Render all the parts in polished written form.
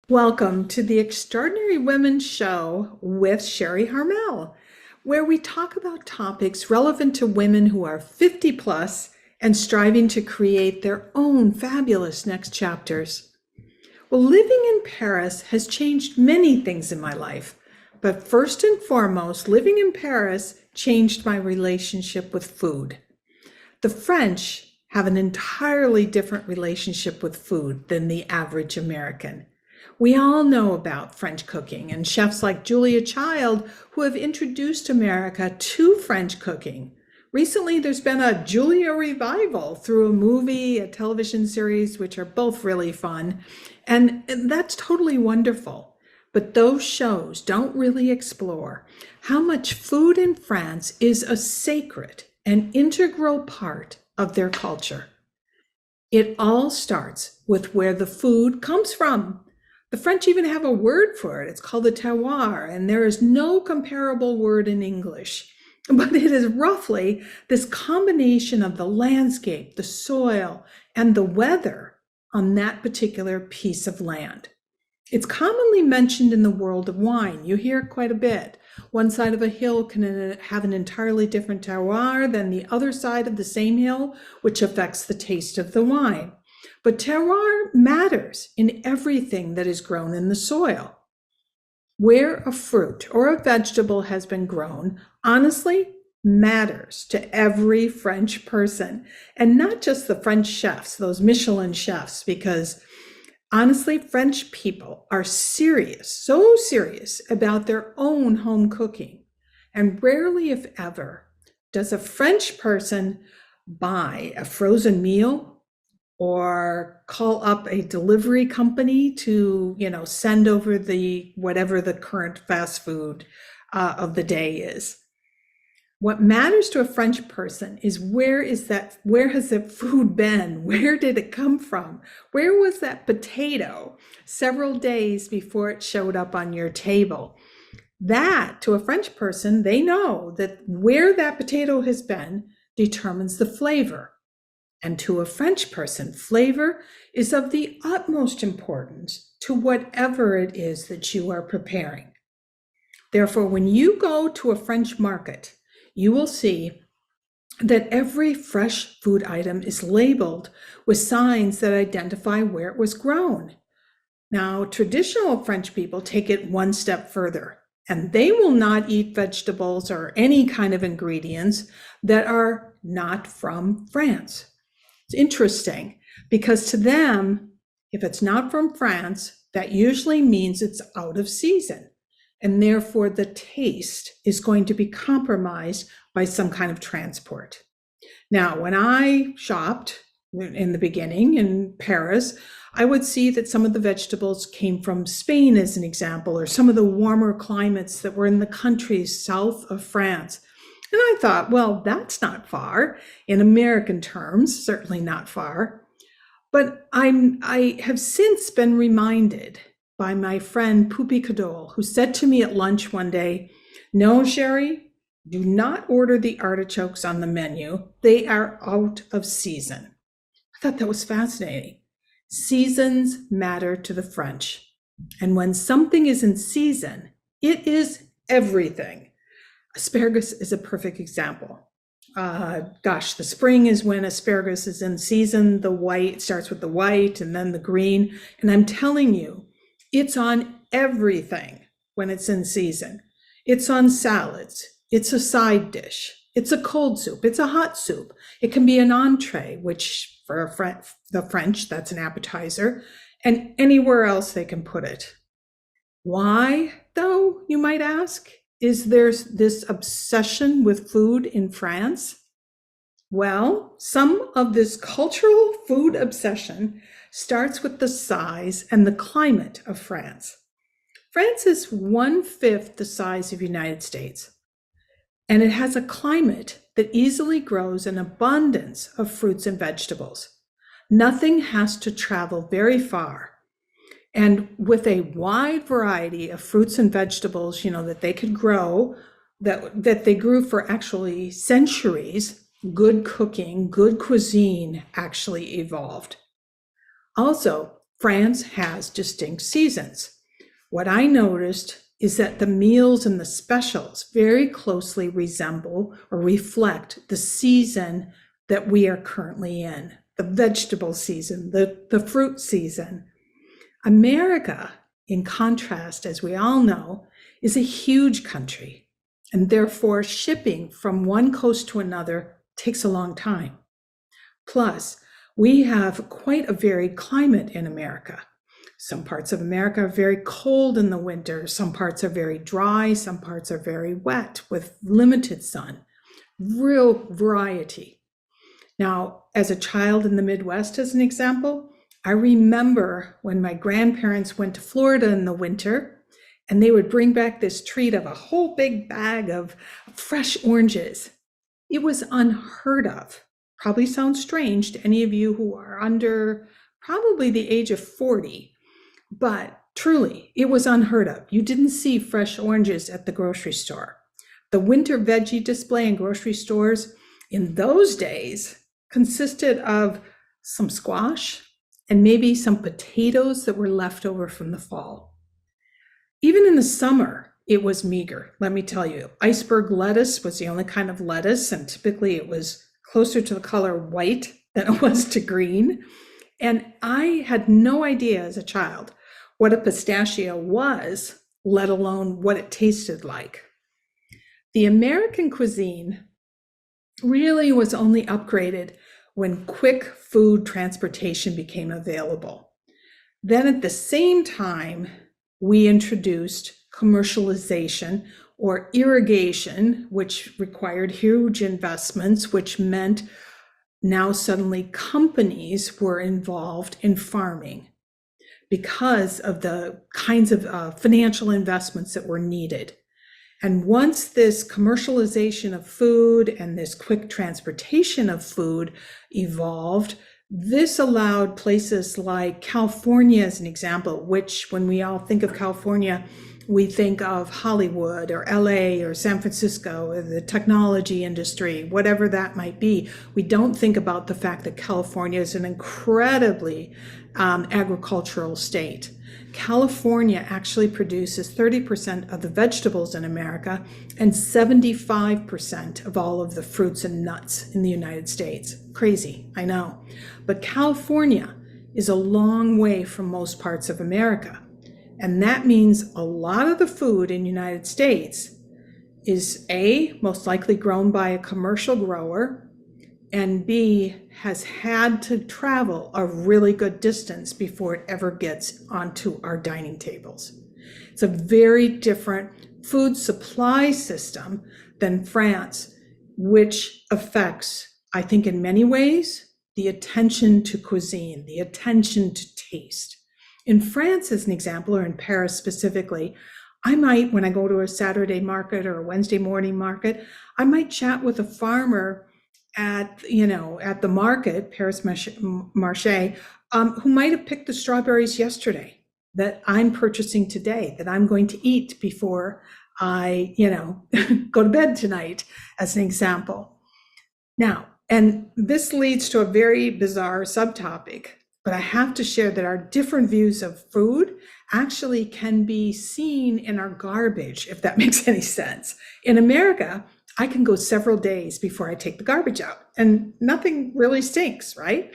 Welcome to the Extraordinary Women Show with Sharri Harmel, where we talk about topics relevant to women who are 50 plus and striving to create their own fabulous next chapters. Well, living in Paris has changed many things in my life, but first and foremost, living in Paris changed my relationship with food. The French have an entirely different relationship with food than the average American. We all know about French cooking and chefs like Julia Child who have introduced America to French cooking. Recently, there's been a Julia revival through a movie, a television series, which are both really fun. And that's totally wonderful. But those shows don't really explore how much food in France is a sacred and integral part of their culture. It all starts with where the food comes from. The French even have a word for it. It's called the terroir, and there is no comparable word in English. But it is roughly this combination of the landscape, the soil, and the weather on that particular piece of land. It's commonly mentioned in the world of wine. You hear it quite a bit. One side of a hill can have an entirely different terroir than the other side of the same hill, which affects the taste of the wine. But terroir matters in everything that is grown in the soil. Where a fruit or a vegetable has been grown, honestly, matters to every French person, and not just the French chefs, those Michelin chefs, because honestly, French people are serious, so serious about their own home cooking. And rarely, if ever, does a French person buy a frozen meal or call up a delivery company to, send over the whatever the current fast food of the day is. What matters to a French person is where has that food been? Where did it come from? Where was that potato several days before it showed up on your table? That, to a French person, they know that where that potato has been determines the flavor. And to a French person, flavor is of the utmost importance to whatever it is that you are preparing. Therefore, when you go to a French market, you will see that every fresh food item is labeled with signs that identify where it was grown. Now, traditional French people take it one step further, and they will not eat vegetables or any kind of ingredients that are not from France. It's interesting because to them, if it's not from France, that usually means it's out of season. And therefore, the taste is going to be compromised by some kind of transport. Now, when I shopped in the beginning in Paris, I would see that some of the vegetables came from Spain, as an example, or some of the warmer climates that were in the countries south of France. And I thought, well, that's not far in American terms, certainly not far. But I have since been reminded by my friend Poupie Cadol, who said to me at lunch one day, "No, Sharri, do not order the artichokes on the menu. They are out of season." I thought that was fascinating. Seasons matter to the French. And when something is in season, it is everything. Asparagus is a perfect example. The spring is when asparagus is in season. The white starts with the white and then the green. And I'm telling you, it's on everything when it's in season. It's on salads. It's a side dish. It's a cold soup. It's a hot soup. It can be an entree, which for the French, that's an appetizer, and anywhere else they can put it. Why, though, you might ask? Is there this obsession with food in France? Well, some of this cultural food obsession starts with the size and the climate of France. France is 1/5 the size of the United States, and it has a climate that easily grows an abundance of fruits and vegetables. Nothing has to travel very far. And with a wide variety of fruits and vegetables, that they could grow, that they grew for actually centuries, good cooking, good cuisine actually evolved. Also, France has distinct seasons. What I noticed is that the meals and the specials very closely resemble or reflect the season that we are currently in, the vegetable season, the fruit season. America, in contrast, as we all know, is a huge country, and therefore shipping from one coast to another takes a long time. Plus, we have quite a varied climate in America. Some parts of America are very cold in the winter, some parts are very dry, some parts are very wet with limited sun. Real variety. Now, as a child in the Midwest, as an example, I remember when my grandparents went to Florida in the winter, and they would bring back this treat of a whole big bag of fresh oranges. It was unheard of. Probably sounds strange to any of you who are under probably the age of 40, but truly, it was unheard of. You didn't see fresh oranges at the grocery store. The winter veggie display in grocery stores in those days consisted of some squash and maybe some potatoes that were left over from the fall. Even in the summer, it was meager, let me tell you. Iceberg lettuce was the only kind of lettuce, and typically it was closer to the color white than it was to green. And I had no idea as a child what a pistachio was, let alone what it tasted like. The American cuisine really was only upgraded when quick food transportation became available. Then at the same time, we introduced commercialization or irrigation, which required huge investments, which meant now suddenly companies were involved in farming because of the kinds of financial investments that were needed. And once this commercialization of food and this quick transportation of food evolved, this allowed places like California as an example, which when we all think of California, we think of Hollywood or LA or San Francisco or the technology industry, whatever that might be. We don't think about the fact that California is an incredibly agricultural state. California actually produces 30% of the vegetables in America and 75% of all of the fruits and nuts in the United States. Crazy, I know. But California is a long way from most parts of America. And that means a lot of the food in the United States is A, most likely grown by a commercial grower, and B, has had to travel a really good distance before it ever gets onto our dining tables. It's a very different food supply system than France, which affects, I think in many ways, the attention to cuisine, the attention to taste. In France, as an example, or in Paris specifically, I might, when I go to a Saturday market or a Wednesday morning market, I might chat with a farmer at the market, Paris Marché, who might have picked the strawberries yesterday that I'm purchasing today, that I'm going to eat before I, go to bed tonight, as an example. Now, and this leads to a very bizarre subtopic, but I have to share that our different views of food actually can be seen in our garbage, if that makes any sense. In America, I can go several days before I take the garbage out and nothing really stinks, right?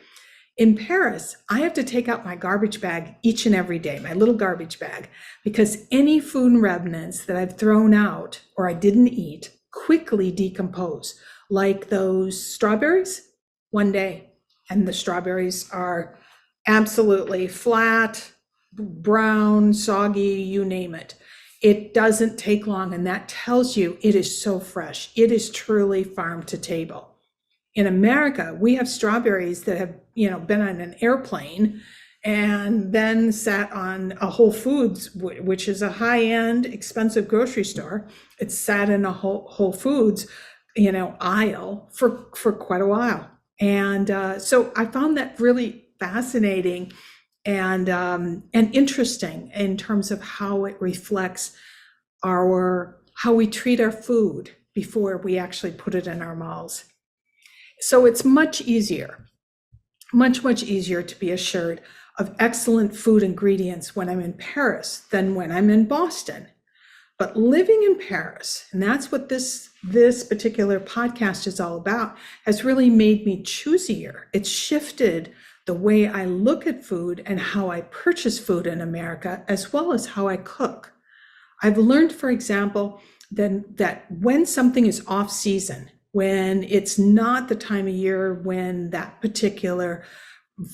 In Paris, I have to take out my garbage bag each and every day, my little garbage bag, because any food remnants that I've thrown out or I didn't eat quickly decompose, like those strawberries, one day, and the strawberries are absolutely flat, brown, soggy, you name it. It doesn't take long, and that tells you it is so fresh. It is truly farm to table. In America, we have strawberries that have, been on an airplane and then sat on a Whole Foods, which is a high-end, expensive grocery store. It sat in a Whole Foods, aisle for quite a while. And so I found that really fascinating and interesting in terms of how it reflects how we treat our food before we actually put it in our mouths. So it's much easier to be assured of excellent food ingredients when I'm in Paris than when I'm in Boston. But living in Paris, and that's what this particular podcast is all about, has really made me choosier. It's shifted the way I look at food and how I purchase food in America, as well as how I cook. I've learned, for example, that when something is off season, when it's not the time of year when that particular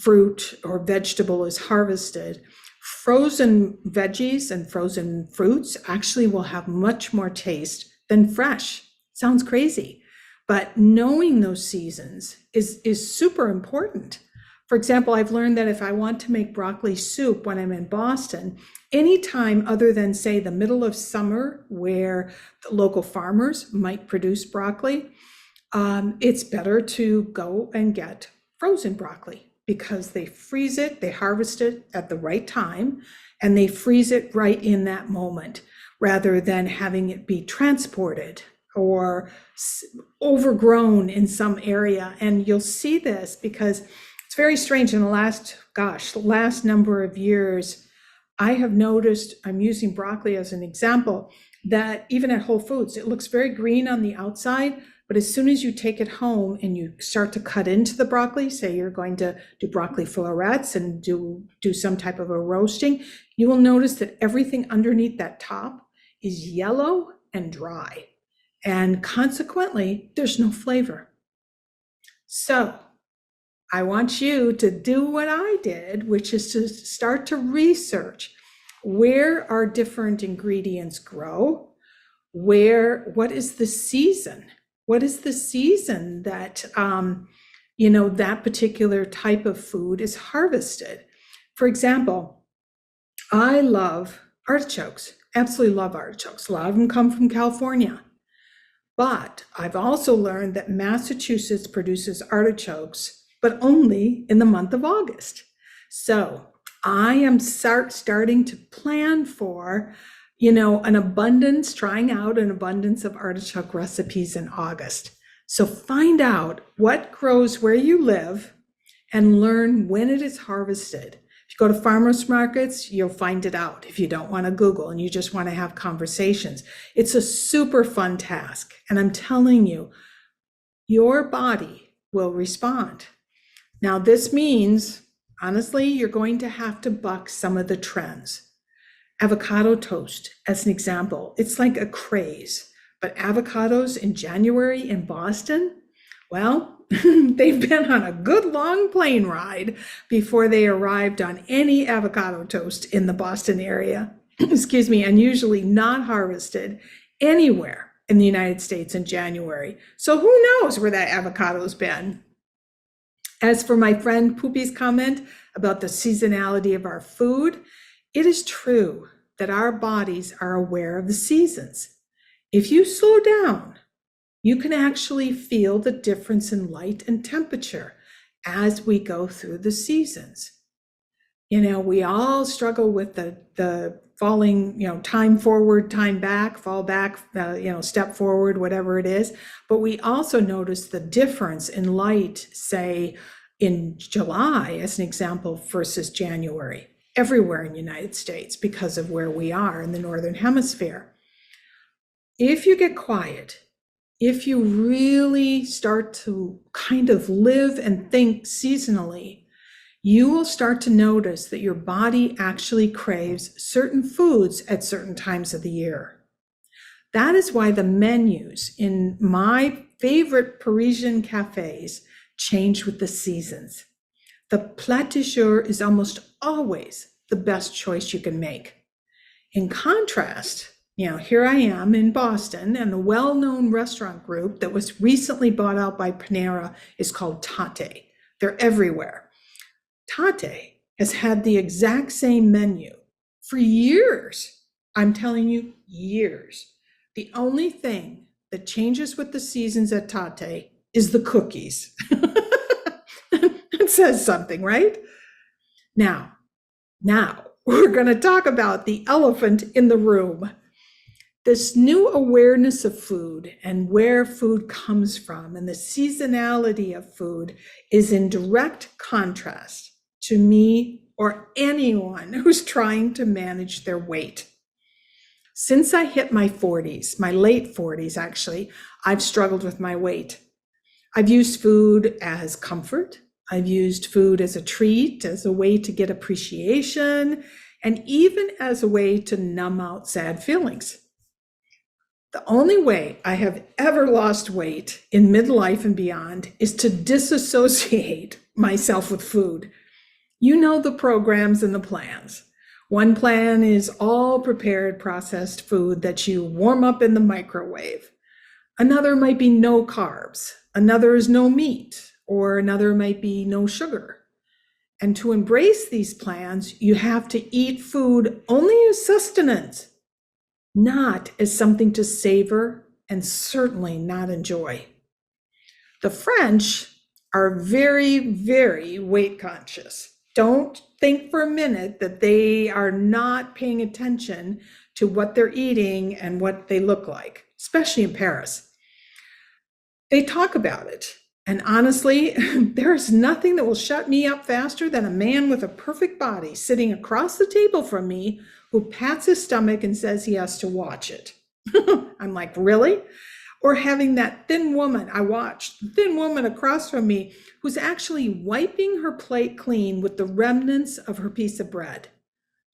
fruit or vegetable is harvested, frozen veggies and frozen fruits actually will have much more taste than fresh. Sounds crazy, but knowing those seasons is super important. For example, I've learned that if I want to make broccoli soup when I'm in Boston, anytime other than, say, the middle of summer where the local farmers might produce broccoli, it's better to go and get frozen broccoli because they freeze it, they harvest it at the right time, and they freeze it right in that moment, rather than having it be transported or overgrown in some area. And you'll see this because it's very strange. In the last number of years, I have noticed, I'm using broccoli as an example, that even at Whole Foods, it looks very green on the outside, but as soon as you take it home and you start to cut into the broccoli, say you're going to do broccoli florets and do some type of a roasting, you will notice that everything underneath that top is yellow and dry. And consequently, there's no flavor. So I want you to do what I did, which is to start to research where our different ingredients grow, what is the season? What is the season that, that particular type of food is harvested? For example, I love artichokes, absolutely love artichokes. A lot of them come from California. But I've also learned that Massachusetts produces artichokes, but only in the month of August. So I am starting to plan for trying out an abundance of artichoke recipes in August. So find out what grows where you live and learn when it is harvested. If you go to farmers markets, you'll find it out if you don't want to Google and you just want to have conversations. It's a super fun task. And I'm telling you, your body will respond. Now, this means, honestly, you're going to have to buck some of the trends. Avocado toast, as an example, it's like a craze. But avocados in January in Boston, well, they've been on a good long plane ride before they arrived on any avocado toast in the Boston area, and usually not harvested anywhere in the United States in January. So who knows where that avocado's been? As for my friend Poopy's comment about the seasonality of our food, it is true that our bodies are aware of the seasons. If you slow down, you can actually feel the difference in light and temperature as we go through the seasons. We all struggle with the falling, time forward, time back, fall back, step forward, whatever it is. But we also notice the difference in light, say, in July, as an example, versus January, everywhere in the United States because of where we are in the Northern Hemisphere. If you get quiet, if you really start to kind of live and think seasonally, you will start to notice that your body actually craves certain foods at certain times of the year. That is why the menus in my favorite Parisian cafes change with the seasons. The plat du jour is almost always the best choice you can make. In contrast, here I am in Boston, and a well-known restaurant group that was recently bought out by Panera is called Tate. They're everywhere. Tate has had the exact same menu for years. I'm telling you, years. The only thing that changes with the seasons at Tate is the cookies. It says something, right? Now, we're going to talk about the elephant in the room. This new awareness of food and where food comes from and the seasonality of food is in direct contrast to me or anyone who's trying to manage their weight. Since I hit my 40s, my late 40s actually, I've struggled with my weight. I've used food as comfort. I've used food as a treat, as a way to get appreciation, and even as a way to numb out sad feelings. The only way I have ever lost weight in midlife and beyond is to disassociate myself with food. You know the programs and the plans. One plan is all prepared processed food that you warm up in the microwave. Another might be no carbs. Another is no meat, or another might be no sugar. And to embrace these plans, you have to eat food only as sustenance, not as something to savor and certainly not enjoy. The French are very, very weight conscious. Don't think for a minute that they are not paying attention to what they're eating and what they look like, especially in Paris. They talk about it. And honestly, there's nothing that will shut me up faster than a man with a perfect body sitting across the table from me who pats his stomach and says he has to watch it. I'm like, really? Or having that thin woman across from me who's actually wiping her plate clean with the remnants of her piece of bread.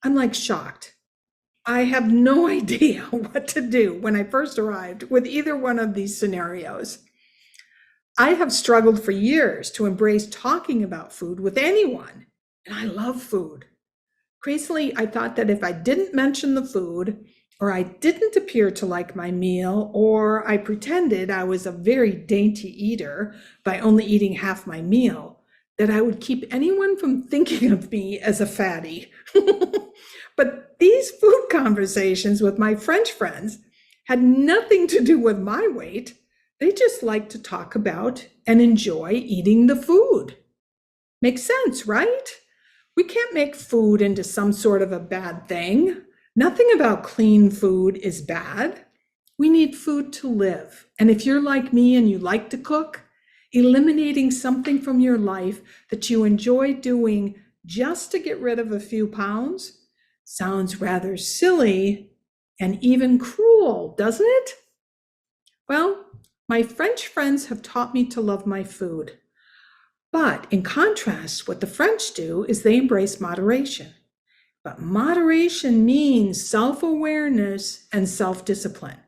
I'm like shocked. I have no idea what to do when I first arrived with either one of these scenarios. I have struggled for years to embrace talking about food with anyone, and I love food. Crazily, I thought that if I didn't mention the food, or I didn't appear to like my meal, or I pretended I was a very dainty eater by only eating half my meal, that I would keep anyone from thinking of me as a fatty. But these food conversations with my French friends had nothing to do with my weight. They just like to talk about and enjoy eating the food. Makes sense, right? We can't make food into some sort of a bad thing. Nothing about clean food is bad. We need food to live. And if you're like me and you like to cook, eliminating something from your life that you enjoy doing just to get rid of a few pounds sounds rather silly and even cruel, doesn't it? Well, my French friends have taught me to love my food. But in contrast, what the French do is they embrace moderation. But moderation means self-awareness and self-discipline,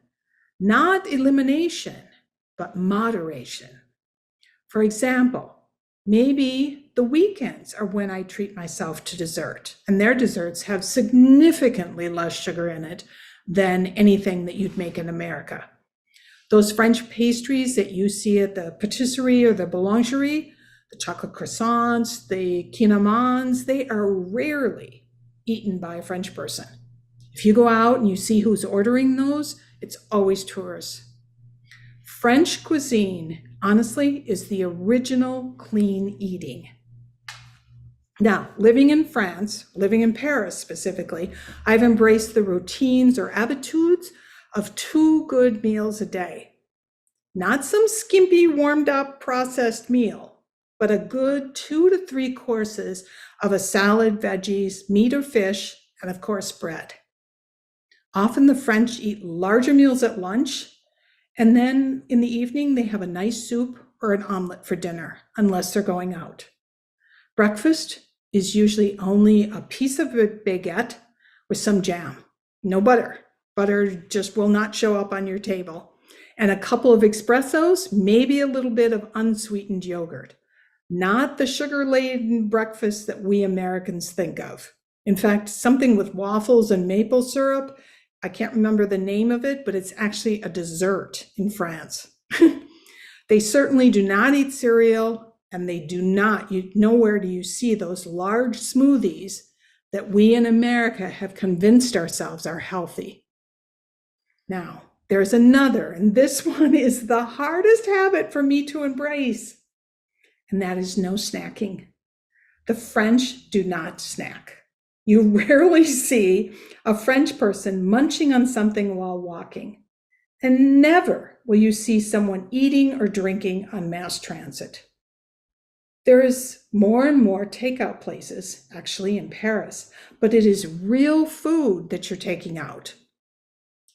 not elimination, but moderation. For example, maybe the weekends are when I treat myself to dessert, and their desserts have significantly less sugar in it than anything that you'd make in America. Those French pastries that you see at the patisserie or the boulangerie, the chocolate croissants, the cinnamons, they are rarely eaten by a French person. If you go out and you see who's ordering those, it's always tourists. French cuisine, honestly, is the original clean eating. Now, living in France, living in Paris specifically, I've embraced the routines or habitudes of 2 good meals a day. Not some skimpy, warmed up, processed meal, but a good 2 to 3 courses of a salad, veggies, meat or fish, and of course, bread. Often the French eat larger meals at lunch, and then in the evening, they have a nice soup or an omelet for dinner, unless they're going out. Breakfast is usually only a piece of a baguette with some jam, no butter. Butter just will not show up on your table. And a couple of espressos, maybe a little bit of unsweetened yogurt. Not the sugar-laden breakfast that we Americans think of. In fact, something with waffles and maple syrup, I can't remember the name of it, but it's actually a dessert in France. They certainly do not eat cereal, and they do not, nowhere do you see those large smoothies that we in America have convinced ourselves are healthy. Now, there's another, and this one is the hardest habit for me to embrace, and that is no snacking. The French do not snack. You rarely see a French person munching on something while walking, and never will you see someone eating or drinking on mass transit. There is more and more takeout places, actually in Paris, but it is real food that you're taking out.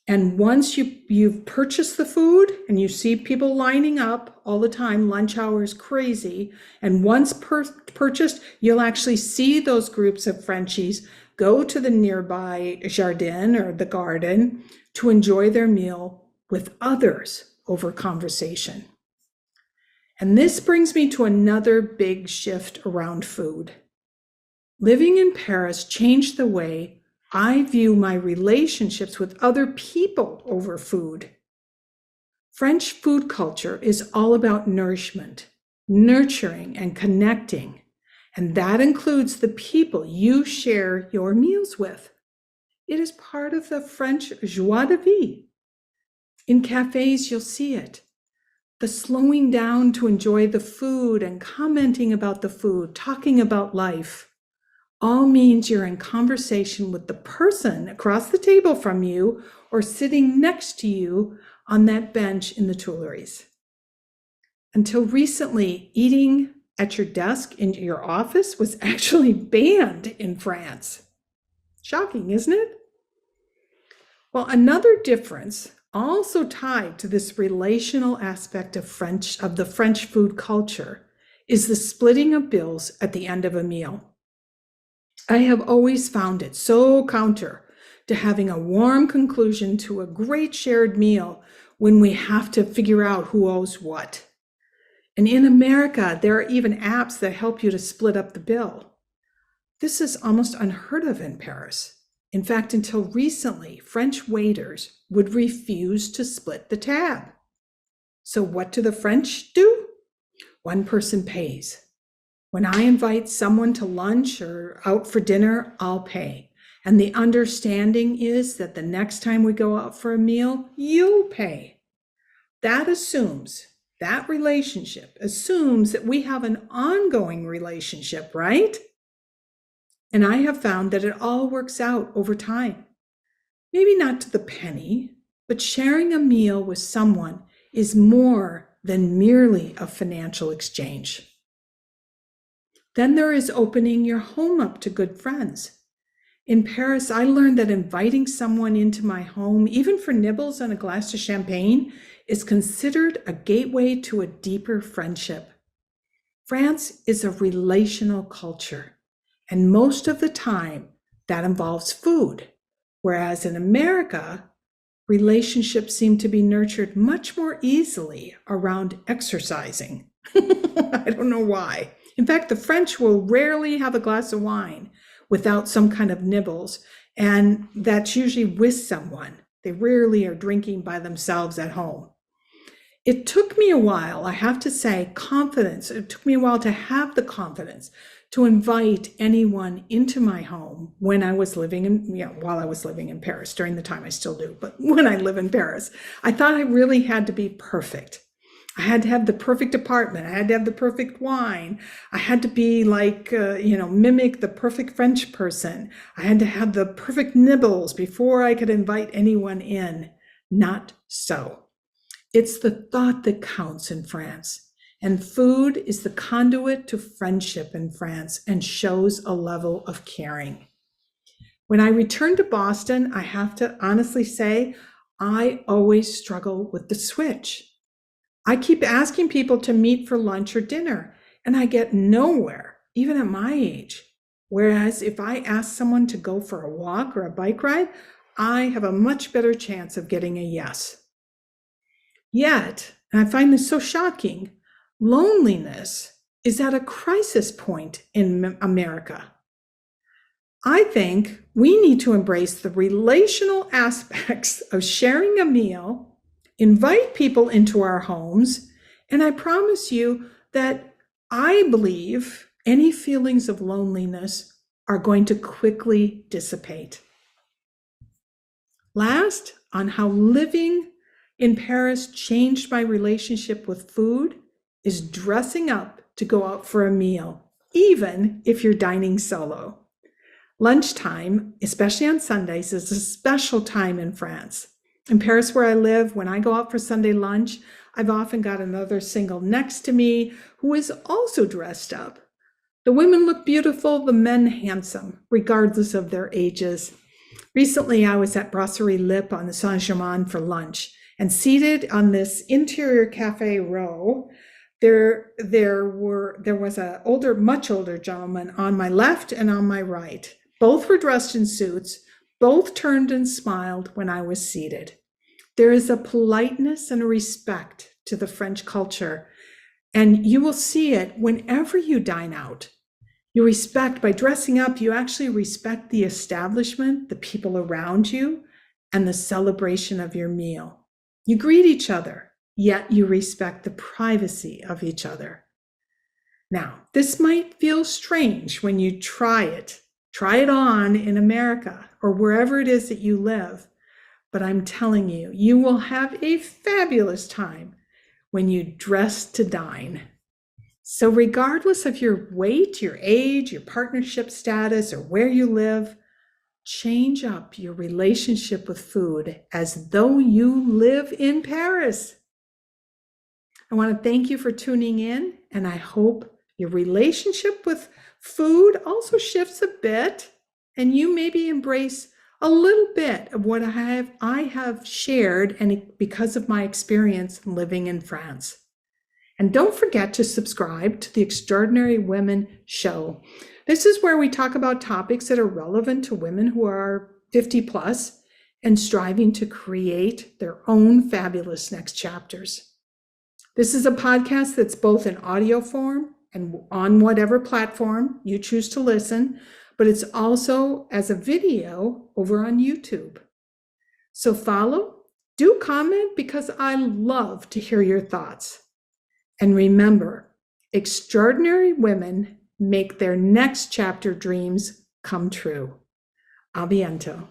And once you've purchased the food and you see people lining up all the time, lunch hour is crazy. And once purchased, you'll actually see those groups of Frenchies go to the nearby jardin or the garden to enjoy their meal with others over conversation. And this brings me to another big shift around food. Living in Paris changed the way I view my relationships with other people over food. French food culture is all about nourishment, nurturing, and connecting. And that includes the people you share your meals with. It is part of the French joie de vivre. In cafes, you'll see it. The slowing down to enjoy the food and commenting about the food, talking about life, all means you're in conversation with the person across the table from you or sitting next to you on that bench in the Tuileries. Until recently, eating at your desk in your office was actually banned in France. Shocking, isn't it? Well, another difference also tied to this relational aspect of the French food culture is the splitting of bills at the end of a meal. I have always found it so counter to having a warm conclusion to a great shared meal when we have to figure out who owes what. And in America, there are even apps that help you to split up the bill. This is almost unheard of in Paris. In fact, until recently, French waiters would refuse to split the tab. So what do the French do? One person pays. When I invite someone to lunch or out for dinner, I'll pay. And the understanding is that the next time we go out for a meal, you'll pay. That relationship assumes that we have an ongoing relationship, right? And I have found that it all works out over time. Maybe not to the penny, but sharing a meal with someone is more than merely a financial exchange. Then there is opening your home up to good friends. In Paris, I learned that inviting someone into my home, even for nibbles and a glass of champagne, is considered a gateway to a deeper friendship. France is a relational culture. And most of the time, that involves food. Whereas in America, relationships seem to be nurtured much more easily around exercising. I don't know why. In fact, the French will rarely have a glass of wine without some kind of nibbles, and that's usually with someone. They rarely are drinking by themselves at home. It took me a while, I have to say, confidence. It took me a while to have the confidence to invite anyone into my home when I was living while I was living in Paris, during the time I still do, but when I live in Paris, I thought I really had to be perfect. I had to have the perfect apartment. I had to have the perfect wine. I had to be mimic the perfect French person. I had to have the perfect nibbles before I could invite anyone in. Not so. It's the thought that counts in France. And food is the conduit to friendship in France and shows a level of caring. When I returned to Boston, I have to honestly say, I always struggle with the switch. I keep asking people to meet for lunch or dinner, and I get nowhere, even at my age. Whereas if I ask someone to go for a walk or a bike ride, I have a much better chance of getting a yes. Yet, and I find this so shocking, loneliness is at a crisis point in America. I think we need to embrace the relational aspects of sharing a meal, invite people into our homes, and I promise you that I believe any feelings of loneliness are going to quickly dissipate. Last, on how living in Paris changed my relationship with food, is dressing up to go out for a meal, even if you're dining solo. Lunchtime, especially on Sundays, is a special time in France. In Paris, where I live, when I go out for Sunday lunch, I've often got another single next to me who is also dressed up. The women look beautiful, the men handsome, regardless of their ages. Recently, I was at Brasserie Lip on the Saint-Germain for lunch, and seated on this interior cafe row, there was a much older gentleman on my left and on my right. Both were dressed in suits. Both turned and smiled when I was seated. There is a politeness and a respect to the French culture, and you will see it whenever you dine out. You respect, by dressing up, you actually respect the establishment, the people around you, and the celebration of your meal. You greet each other, yet you respect the privacy of each other. Now, this might feel strange when you try it on in America or wherever it is that you live, but I'm telling you, you will have a fabulous time when you dress to dine. So regardless of your weight, your age, your partnership status, or where you live, change up your relationship with food as though you live in Paris. I want to thank you for tuning in, and I hope your relationship with food also shifts a bit, and you maybe embrace a little bit of what I have shared, and because of my experience living in France. And don't forget to subscribe to the Extraordinary Women Show. This is where we talk about topics that are relevant to women who are 50 plus and striving to create their own fabulous next chapters. This is a podcast that's both in audio form and on whatever platform you choose to listen, but it's also as a video over on YouTube. So follow, do comment, because I love to hear your thoughts. And remember, extraordinary women make their next chapter dreams come true. A bientôt.